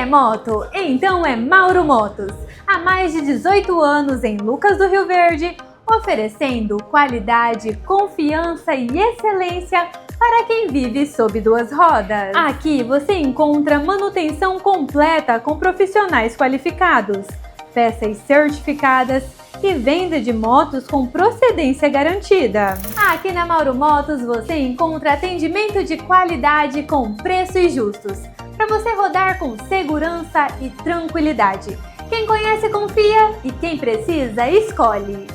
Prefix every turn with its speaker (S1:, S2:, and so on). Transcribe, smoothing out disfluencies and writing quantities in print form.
S1: Quer moto? Então é Mauro Motos. Há mais de 18 anos em Lucas do Rio Verde, oferecendo qualidade, confiança e excelência para quem vive sob duas rodas. Aqui você encontra manutenção completa com profissionais qualificados, peças certificadas e venda de motos com procedência garantida. Aqui na Mauro Motos você encontra atendimento de qualidade com preço e justos, para você rodar com segurança e tranquilidade. Quem conhece, confia, e quem precisa, escolhe.